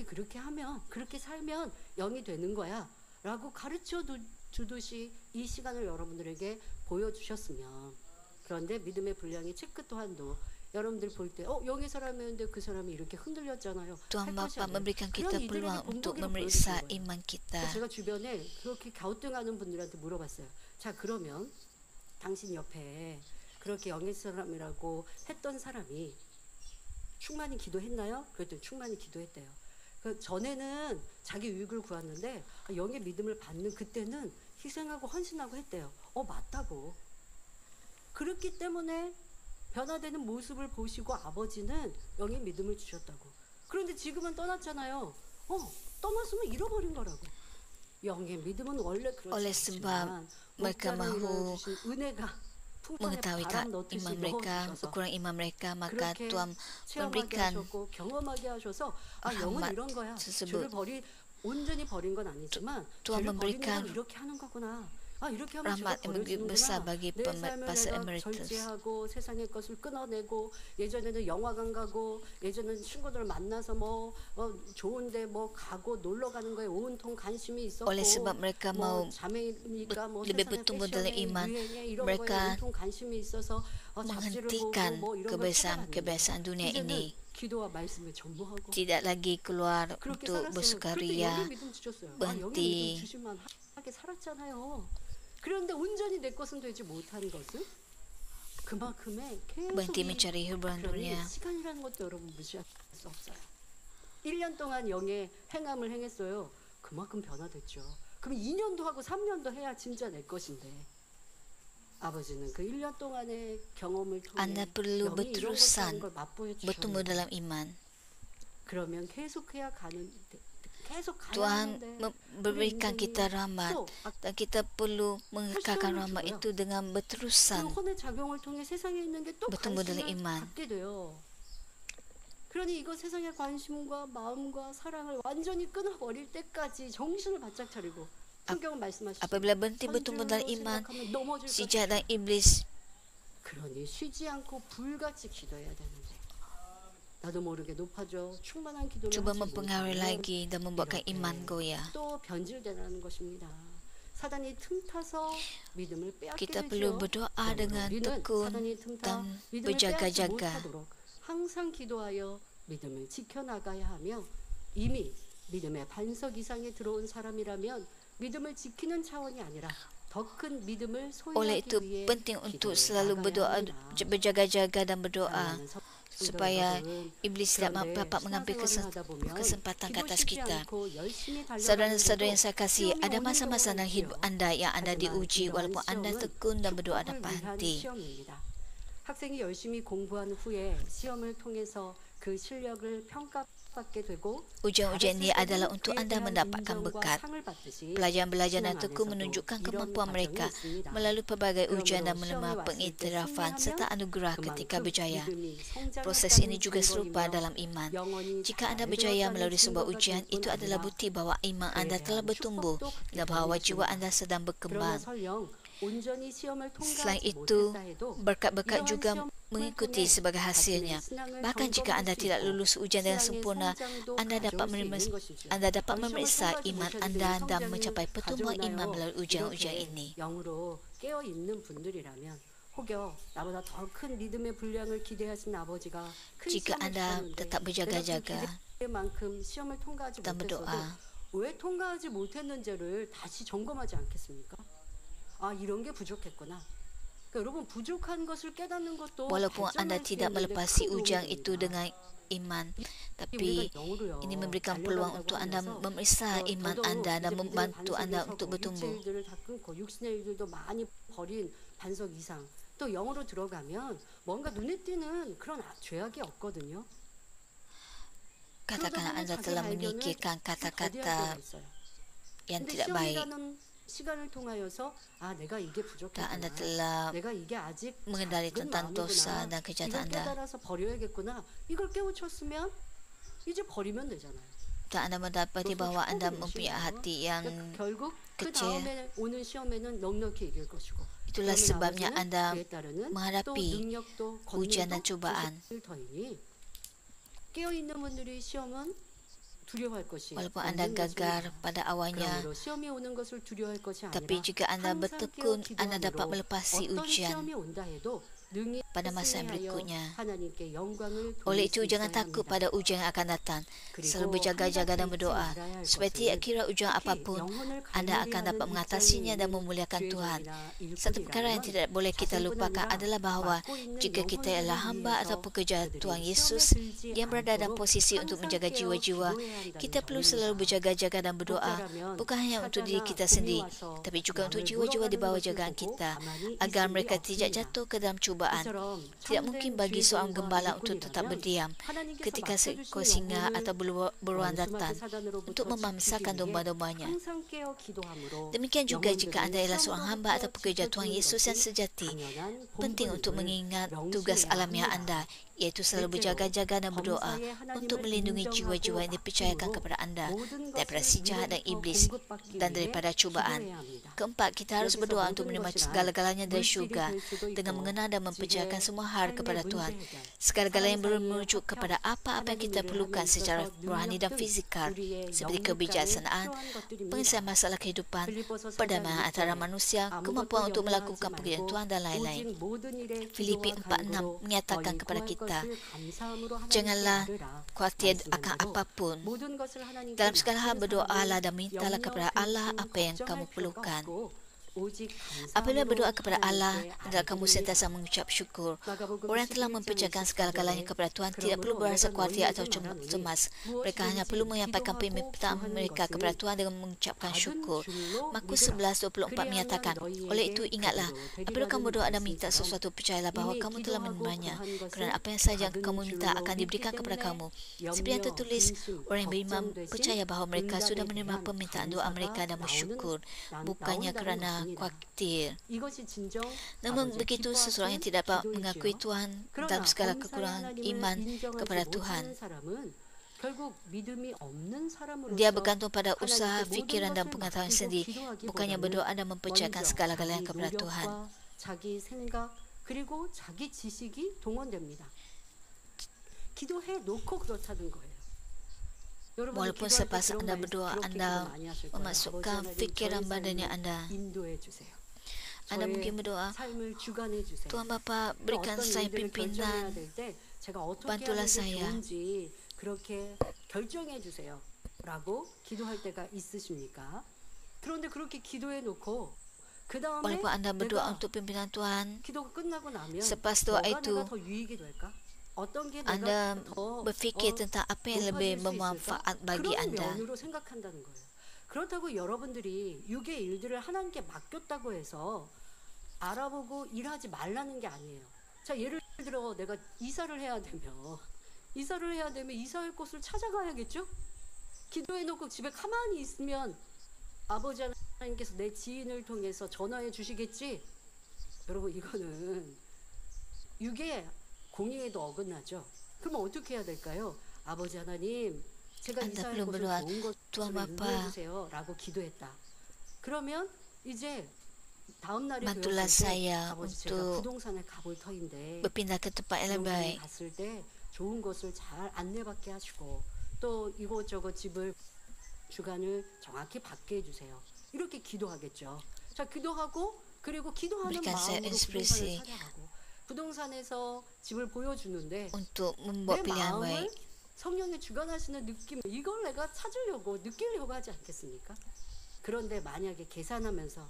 그렇게 하면 그렇게 살면 영이 되는 거야 라고 가르쳐 주듯이 이 시간을 여러분들에게 보여주셨으면 그런데 믿음의 분량의 체크 또한도 여러분들 볼 때 영의 사람이었는데 그 사람이 이렇게 흔들렸잖아요. Tuhan 할 것이 Bapa 아니에요. memberikan 그런 kita 이들에게 peluang untuk 본보기를 memeriksa 보여주신 거예요. iman kita. 제가 주변에 그렇게 갸우뚱하는 분들한테 물어봤어요. 자, 그러면 당신 옆에 그렇게 영의 사람이라고 했던 사람이 충만히 기도했나요? 그랬더니 충만히 기도했대요. 그 전에는 자기 유익을 구했는데 영의 믿음을 받는 그때는 희생하고 헌신하고 했대요. 맞다고. 그렇기 때문에 변화되는 모습을 보시고 아버지는 영의 믿음을 주셨다고. 그런데 지금은 떠났잖아요. 떠났으면 잃어버린 거라고. 영의 믿음은 원래 그렇지 Oleh 않지만 sebab mereka mahu 주신 은혜가 풍성에 mengetahui 바람 tak 넣듯이 iman mereka, 넣어주셔서 ukuran iman mereka, maka 그렇게 Tuhan 체험하게 memberikan 하셨고 경험하게 하셔서 영은 rahmat 이런 거야. tersebut. 죄를 온전히 버린 건 아니지만 Tuhan 죄를 버리는 memberikan 건 이렇게 하는 거구나. 이렇게 하면 rahmat 죄가 yang begitu besar 버려지는구나. bagi 내 삶을 Pastor 내가 Emeritus. 절제하고 세상의 것을 끊어내고 예전에는 영화관 가고 예전에는 친구들 만나서 좋은데 가고 놀러 가는 거에 온통 관심이 있었고 Oleh sebab mereka mau 자매니까 lebih 세상의 bertumbuh dalam 패션에 iman, 유행에 이런 mereka 거에 온통 관심이 있어서 잡지를 보고 menghentikan 이런 걸 찾아봤는데 kebiasaan dunia 이제는 ini, 기도와 말씀에 전무하고 tidak lagi keluar 그렇게 untuk 살았어요. 그때 bersukaria, 영의 믿음 주셨어요. 영의 berhenti. 믿음 주실만 하게 살았잖아요. 그런데 온전히 내 것은 되지 못한 것은 그만큼의 berhenti 계속 mencari hiburan dunia. 시간이라는 것도 여러분 무시할 수 없어요. 1년 동안 영의 행함을 행했어요. 그만큼 변화됐죠. 그럼 2년도 하고 3년도 해야 진짜 내 것인데 아버지는 그 1년 동안의 경험을 통해 Anda perlu 영이 이런 berterusan 것이라는 걸 맛보여 bertumbuh 주셨는데 dalam iman. 그러면 계속해야 계속 가야 Tuhan 하는데 memberikan kita rahmat 또 dan kita perlu mengekalkan rahmat itu dengan 그 berterusan 혼의 작용을 통해 세상에 있는 게 또 bertumbuh dalam 관심을 iman. 갖게 돼요. 그러니 이거 세상의 관심과 마음과 사랑을 완전히 끊어버릴 때까지 정신을 바짝 차리고 성경은 말씀하시죠. Apabila berhenti bertumbuh dalam 선지로 iman, 생각하면 넘어질 si 것 jahat dan iblis 그러니 쉬지 않고 불같이 기도해야 되는데 나도 모르게 높아져 충만한 기도를 cuba 하지 mempengaruhi 못하면 lagi dan membuatkan 이렇게 iman goyah. 또 변질되라는 것입니다. 사단이 틈타서 믿음을 빼앗게 Kita 되죠. perlu berdoa dengan 우리는 tekun 사단이 틈타 dan 믿음을 빼앗지 berjaga-jaga. 못하도록 항상 기도하여 믿음을 지켜나가야 하며 이미 믿음의 반석 이상에 들어온 사람이라면 믿음을 지키는 차원이 아니라 더 큰 믿음을 Oleh 소유하기 itu 위해 penting untuk 기도해 selalu 나가야 berdoa, 합니다. berjaga-jaga dan berdoa 사랑하는 supaya 성도 iblis tidak 여러분, dapat mengambil 신앙생활을 하다 보면 kesempatan ke atas 기도 쉬지 kita. 않고 열심히 달려가는데도 Saudara-saudara yang saya kasih, 시험이 ada 오는 masa-masa 경우가 dalam hidup 있어요. anda yang anda 하지만 diuji 이러한 walaupun anda 시험은 tekun dan berdoa 축복을 tanpa 위한 henti. 시험입니다. 학생이 열심히 공부한 후에 시험을 통해서 그 실력을 Ujian-ujian ini adalah untuk anda mendapatkan berkat. Pelajar-pelajar dan tekun menunjukkan kemampuan mereka melalui pelbagai ujian dan menerima pengiktirafan serta anugerah ketika berjaya. Proses ini juga serupa dalam iman. Jika anda berjaya melalui sebuah ujian, itu adalah bukti bahawa iman anda telah bertumbuh dan bahawa jiwa anda sedang berkembang. Selain itu, berkat-berkat juga mengikuti sebagai hasilnya. Bahkan jika anda tidak lulus ujian dengan sempurna, anda dapat memeriksa iman anda dan mencapai pertumbuhan iman melalui ujian-ujian ini. Jika anda tetap berjaga-jaga dan berdoa, 왜 통과하지 못했는지를 다시 점검하지 않겠습니까? 이런 게 부족했구나. 여러분 부족한 것을 깨닫는 것도 walaupun anda tidak melepasi ujian itu dengan iman, tapi ini memberikan peluang untuk anda memeriksa iman anda dan membantu anda untuk bertumbuh. 육신의 일들도 많이 버린 반석 이상 또 영으로 들어가면 뭔가 눈에 띄는 그런 죄악이 없거든요. Katakanlah anda telah memikirkan kata-kata yang tidak baik dan anda telah mengendali tentang dosa dan kejahatan anda, dan anda mendapati bahawa anda mempunyai hati yang kecil. Itulah sebabnya anda menghadapi ujian dan cubaan. Walaupun anda gagal pada awalnya, tapi jika anda bertekun, anda dapat melepasi ujian pada masa yang berikutnya. Oleh itu, jangan takut pada ujian yang akan datang. Selalu berjaga-jaga dan berdoa, supaya tidak kira ujian apapun, anda akan dapat mengatasinya dan memuliakan Tuhan. Satu perkara yang tidak boleh kita lupakan adalah bahawa jika kita ialah hamba atau pekerja Tuhan Yesus yang berada dalam posisi untuk menjaga jiwa-jiwa, kita perlu selalu berjaga-jaga dan berdoa, bukan hanya untuk diri kita sendiri, tapi juga untuk jiwa-jiwa di bawah jagaan kita, agar mereka tidak jatuh ke dalam cubaan. Tidak mungkin bagi seorang gembala untuk tetap berdiam ketika seekor singa atau beruang datang untuk memamsakan domba-dombanya. Demikian juga jika anda ialah seorang hamba atau pekerja Tuhan Yesus yang sejati, penting untuk mengingat tugas alamiah anda, iaitu selalu berjaga-jaga dan berdoa untuk melindungi jiwa-jiwa yang dipercayakan kepada anda daripada si jahat dan iblis dan daripada cubaan. Keempat, kita harus berdoa untuk menerima segala-galanya dari syurga dengan mengenal dan mempercayakan semua hal kepada Tuhan. Segala-galanya merujuk kepada apa-apa yang kita perlukan secara rohani dan fizikal, seperti kebijaksanaan, penyelesaian masalah kehidupan, perdamaian antara manusia, kemampuan untuk melakukan pekerjaan Tuhan dan lain-lain. Filipi 4:6 menyatakan kepada kita, janganlah khawatir akan apapun. Dalam segala hal berdoalah dan mintalah kepada Allah apa yang kamu perlukan. Apabila berdoa kepada Allah, hendaklah kamu sentiasa mengucap syukur. Orang yang telah mempercayakan segala-galanya kepada Tuhan tidak perlu berasa khawatir atau cemas. Mereka hanya perlu menyampaikan permintaan mereka kepada Tuhan dengan mengucapkan syukur. Markus 11:24 menyatakan, oleh itu ingatlah, apabila kamu berdoa dan minta sesuatu, percayalah bahawa kamu telah menerimanya, kerana apa yang sahaja kamu minta akan diberikan kepada kamu. Seperti yang tertulis, orang yang beriman percaya bahawa mereka sudah menerima permintaan doa mereka dan bersyukur, bukannya kerana khawatir. Namun begitu, seseorang yang tidak dapat mengakui Tuhan dalam segala kekurangan iman kepada Tuhan, dia bergantung pada usaha, fikiran dan pengetahuan sendiri, bukannya berdoa dan mempercayakan segala-galanya kepada Tuhan. Walaupun selepas anda berdoa, anda memasukkan fikiran badannya anda. Anda mungkin berdoa, Tuhan Bapa, berikan saya pimpinan, bantulah saya. Walaupun anda berdoa untuk pimpinan Tuhan, selepas doa itu, anda berfikir tentang apa yang lebih bermanfaat bagi anda. 그렇다고 여러분들이 육의 일들을 하나님께 맡겼다고 해서 알아보고 일하지 말라는 게 아니에요. 자, 예를 들어 내가 이사를 해야 되면 이사를 해야 되면 이사할 곳을 찾아가야겠죠? 기도해놓고 집에 가만히 있으면 아버지 하나님께서 내 지인을 통해서 전화해 주시겠지? 여러분, 이거는 육의 공의에도 어긋나죠. 그러면 어떻게 해야 될까요? 아버지 하나님, 제가 Anda 이사할 perlu 곳을 berdoa, 좋은 곳으로 Tuhan Bapa, 인도해 주세요 라고 기도했다. 그러면 이제 다음 날이 bantulah 되었을 때 saya 아버지, 제가 untuk 부동산에 가볼 터인데 berpindah ke tempat yang lebih 부동산에 baik. 갔을 때 좋은 곳을 잘 안내받게 하시고 또 이곳저곳 집을 주간을 정확히 받게 해주세요. 이렇게 기도하겠죠. 자, 기도하고 그리고 기도하는 Berikan saya 마음으로 inspirasi 부동산을 찾아가고 부동산에서 집을 보여주는데 untuk 내 membuat pilihan 마음을 baik. 성령의 주관하시는 느낌, 이걸 내가 찾으려고 느끼려고 하지 않겠습니까? 그런데 만약에 계산하면서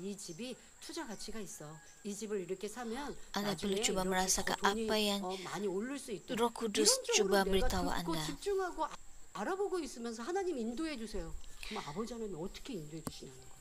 이 집이 투자 가치가 있어. 이 집을 이렇게 사면 Anda 나중에 perlu cuba 이렇게 merasakan 더 돈이 apa yang 많이 오를 수 있도록 Roh Kudus 이런 쪽으로 coba 내가 beritahu 듣고 Anda. 집중하고 알아보고 있으면서 하나님 인도해 주세요. 그럼 아버지 하나님 어떻게 인도해 주시냐는 거예요.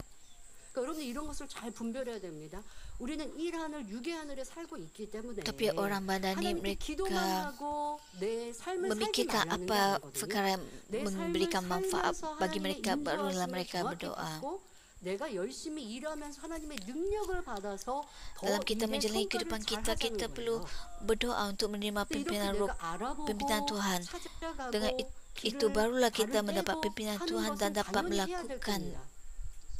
그러니까 여러분들 이런 것을 잘 분별해야 됩니다. 우리는 일 하늘 육의 하늘에 살고 있기 때문에 Tapi orang badani 하나님께 기도만 mereka 하고 내 삶을 살지 memikirkan 말라는 게 apa 아니거든요. perkara yang 내 삶을 memberikan manfaat 살면서 bagi 하나님의 mereka barulah 인도하심을 mereka 정확히 berdoa. 받고 내가 열심히 일하면서 하나님의 능력을 받아서 더 Dalam kita 일의 menjalani 성과를 kehidupan 잘 kita, kita 하자는 perlu 거예요. berdoa untuk menerima 근데 이렇게 pimpinan roh, 내가 알아보고 pimpinan Tuhan. 찾아가고 Dengan itu 길을 barulah kita 발을 mendapat 떼고 pimpinan 하는 Tuhan dan 것은 dapat 당연히 해야 될 melakukan 겁니다.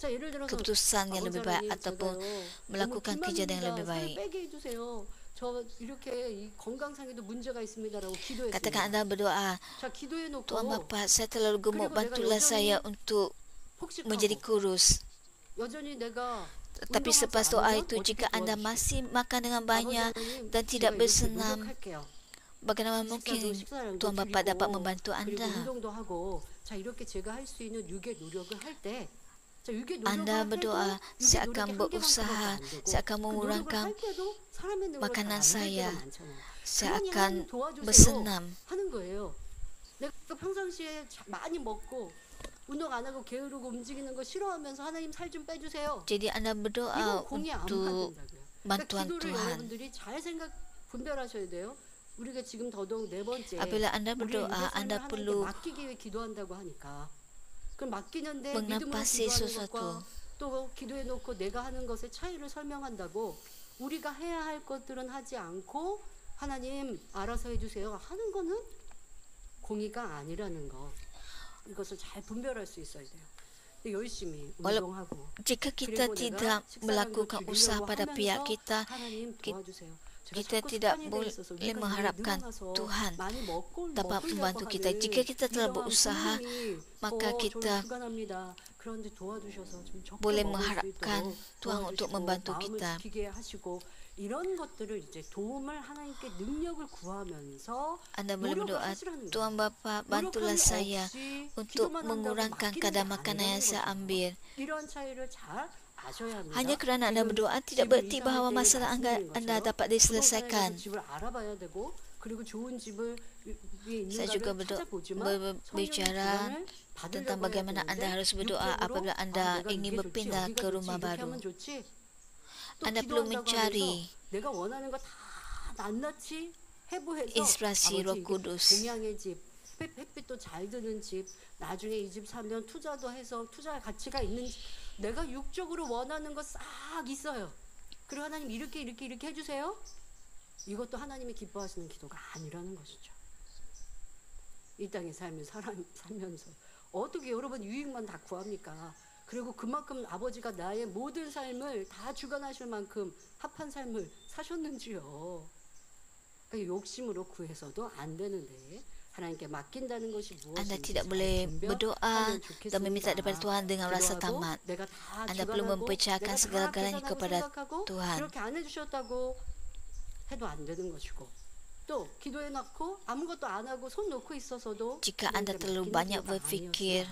자, 예를 들어서 keputusan yang 아버지 lebih baik 하나님, ataupun 제가요, melakukan 너무 kerja yang lebih 비만입니다. 살을 baik. 빼게 해주세요. 저 이렇게 이 건강상에도 문제가 있습니다라고 기도했습니다. Katakan anda berdoa, 자, 기도해놓고 Tuhan Bapa, saya terlalu gemuk, 그리고 내가 bantulah 여전히 saya untuk menjadi 폭식하고 kurus. 여전히 내가 Tapi 운동하지 selepas doa 않으면 itu, 어떻게 jika anda 도와주시오? masih makan dengan 아버지 banyak 하나님, dan 제가 tidak 이렇게 bersenam, 노력할게요. bagaimana 식사도 mungkin 식사량도 Tuhan Bapa dapat 줄이고 membantu 그리고 anda? 운동도 하고 자, 이렇게 제가 할 수 있는 육의 노력을 할 때 자, 육의 노력을 Anda 할 berdoa, 때도 saya 육의 akan 노력이 berusaha, 한 개만큼밖에 안 되고 saya akan 그 노력을 mengurangkan 할 때도 사람의 능력을 makanan 잘안될 saya, 때가 많잖아요. saya 그러니 akan 하나님 도와주세요 bersenam. 하는 거예요. 내가 평상시에 많이 먹고 운동 안 하고 게으르고 움직이는 거 싫어하면서 하나님 살 좀 빼주세요. Jadi anda berdoa 이건 공의 안 untuk 받는다고요. 그러니까 bantuan 기도를 Tuhan. 여러분들이 잘 분별하셔야 돼요. 우리가 지금 더더욱 네 번째 Apabila anda 우리의 berdoa, 삶을 anda 하나님께 perlu 맡기기 위해 기도한다고 하니까 그럼 맡기는데 믿음으로 mengnapasi 기도하는 sesuatu. 것과 또 기도해 놓고 내가 하는 것의 차이를 설명한다고 우리가 해야 할 것들은 하지 않고 하나님 알아서 해주세요 하는 거는 공의가 아니라는 거. 이것을 잘 분별할 수 있어야 돼요. 근데 열심히 운동하고 Jika kita 그리고 tidak 내가 식사량도 melakukan usaha 줄이려고 pada pihak 하면서 kita, 하나님 도와주세요. 제가 kita 자꾸 tidak 습관이 돼 boleh 있어서 위가 mengharapkan 늘어나서 Tuhan 많이 dapat 먹으려고 membantu kita. 하는 Jika kita telah 이러한 berusaha, 부모님이 maka 저를 kita 주관합니다. 그런데 도와주셔서 좀 적게 boleh 먹을 수 mengharapkan 있도록 Tuhan untuk 도와주시고 membantu 마음을 kita. 지키게 하시고 이런 것들을 이제 도움을 하나님께 능력을 구하면서 Anda boleh 노력을 berdoa, 하시라는 거예요. Tuhan Bapa, bantulah 노력함이 saya 없이 untuk 기도만 한다고 mengurangkan 맡기는 kadar 게 makanan 아니라는 yang saya 거죠. ambil. 이러한 차이를 잘 아셔야 합니다. Hanya kerana anda 지금 berdoa tidak 집을 berarti 이사할 bahawa 때 masalah 말씀드린 anda 것처럼 dapat 부동산에 diselesaikan. 가서 집을 알아봐야 되고 그리고 좋은 집을 위에 Saya juga 있는가를 찾아보지만 berbicara 성령의 주관을 tentang 받으려고 해야 bagaimana 되는데 anda harus berdoa 육적으로 apabila anda 내가 ingin 이게 좋지, berpindah 여기가 ke 좋지, rumah 이렇게 baru. 하면 좋지. 또 Anda perlu 기도한다고 mencari 하면서 내가 원하는 거 다 낱낱이 해부해서 inspirasi Roh 아버지 이게 Kudus. 동양의 집 햇빛도 잘 드는 집 나중에 이 집 사면 투자도 해서 투자 가치가 있는 집 내가 육적으로 원하는 거 싹 있어요. 그리고 하나님 이렇게 해주세요. 이것도 하나님이 기뻐하시는 기도가 아니라는 것이죠. 이 땅에 살면서 어떻게 여러분 유익만 다 구합니까? 그리고 그만큼 아버지가 나의 모든 삶을 다 주관하실 만큼 합한 삶을 사셨는지요. 그러니까 욕심으로 구해서도 안 되는데 하나님께 맡긴다는 것이 Anda 무엇인지 tidak boleh berdoa dan meminta daripada Tuhan dengan rasa tamat. Anda perlu mempercayakan segala-galanya kepada Tuhan. 그렇게 안 해주셨다고 해도 안 되는 것이고 또 기도해놓고 아무것도 안 하고 손 놓고 있어서도 Jika anda terlalu banyak berfikir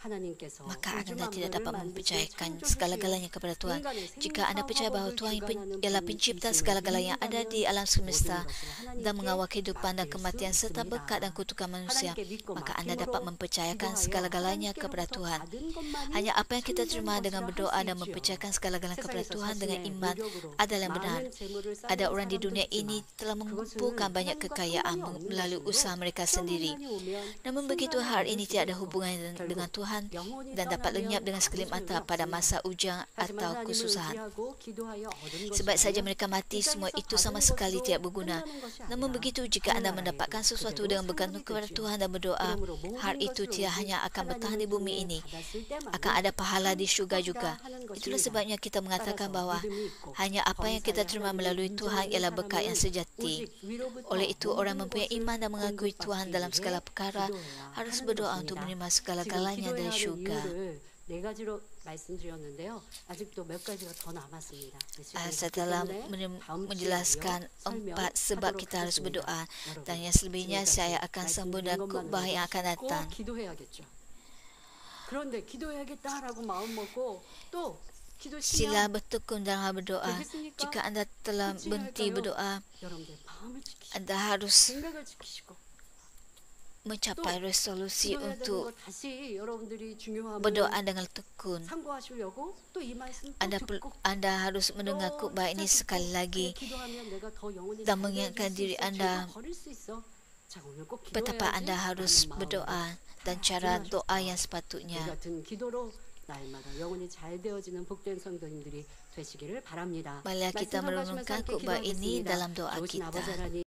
하나님께서 maka 우주 anda tidak dapat 만물을 만드신 mempercayakan 창조주시오. segala-galanya kepada Tuhan. 인간의 Jika anda 생사화복을 percaya bahawa Tuhan 주관하는 ialah 분이심을 pencipta segala-galanya yang ada di alam 모든 semesta 것을 dan mengawal 하나님께 kehidupan dan 맡길 수 kematian serta berkat dan 있습니다. kutukan manusia, 하나님께 믿고 maka anda dapat 맡김으로 mempercayakan 기도하여 segala-galanya kepada 하나님께로부터 Tuhan. 받은 것만이 Hanya apa yang kita 참된 terima dengan 것이라 berdoa 할 dan 수 mempercayakan 있지요. segala-galanya kepada 세상에서 Tuhan dengan 자신의 iman 노력으로 adalah yang benar. 많은 재물을 쌓는 Ada orang di 사람도 dunia 있지만 ini telah 그것은 mengumpulkan banyak 하나님과 kekayaan 상관이 없는 melalui 것이므로 usaha mereka 시험 sendiri. 환난이 오면 Namun begitu 순간에 hal ini 얻을 tidak ada 수도 있고 hubungan dengan 결국 Tuhan 영혼이 dan dapat lenyap 떠나면 dengan sekelip 아무 mata 소용이 pada 없습니다. masa ujang 하지만 atau 하나님을 kesusahan. 의지하고 기도하여 얻은 Sebab 것이 saja 아니라 mereka mati, 이 semua 땅에서 itu sama 받은 sekali 것으로 tidak berguna. 끝나는 것이 Namun 아니라 begitu, jika anda mendapatkan 하늘나라에도 sesuatu 그대로 dengan bergantung 상급이 kepada 되죠. Tuhan dan berdoa, 그러므로 hal 모든 itu 것을 tidak 오직 hanya akan bertahan di 하나님을 bumi 통해 ini, 받았을 때만은 akan ada pahala di syurga juga. 하는 Itulah 것입니다. sebabnya kita mengatakan 따라서 bahawa 믿음이 있고 hanya apa yang kita 범사에 terima 하나님을 melalui Tuhan 인정하는 ialah berkat yang 사람은 sejati. 오직 위로부터 Oleh itu, orang 모든 mempunyai 것을 iman dan mengakui 공급받기 Tuhan dalam 위해 segala perkara 기도해야 harus 하는 berdoa 것입니다. untuk menerima 지금 segala-galanya 기도해야 dari 하는 syurga. 이유를 네 가지로 말씀드렸는데요. 아직도 몇 가지가 더 남았습니다. Saya telah menjelaskan 4 sebab kita harus berdoa, dan yang selebihnya saya akan sambung dalam khutbah yang akan datang. 기도해야겠죠. 그런데 기도해야겠다라고 마음 먹고 또 Sila bertekun dalam hal berdoa. Jika anda telah berhenti berdoa, 여러분들 마음을 지키시고 anda harus 생각을 지키시고 mencapai resolusi 기도해야 되는 거 untuk 다시 여러분들이 중요하면 berdoa dengan tekun. 참고하시려고 또 이 말씀 또 Anda, 듣고 anda harus mendengar khutbah ini sekali lagi 기도하면 내가 더 영혼이 dan 잘 mengingatkan 되어질 수 diri 있어. anda 죄가 버릴 수 있어. 자, 오늘 꼭 betapa 기도해야지 anda harus 라는 마음으로 berdoa dan 다 cara 하시고 doa yang 이 sepatutnya. 같은 기도로 날마다 영혼이 잘 되어지는 복된 성도님들이 되시기를 바랍니다. Marilah kita 말씀 merenungkan 함께 khutbah ini 기도하겠습니다. dalam doa 좋으신 kita. 아버지 하나님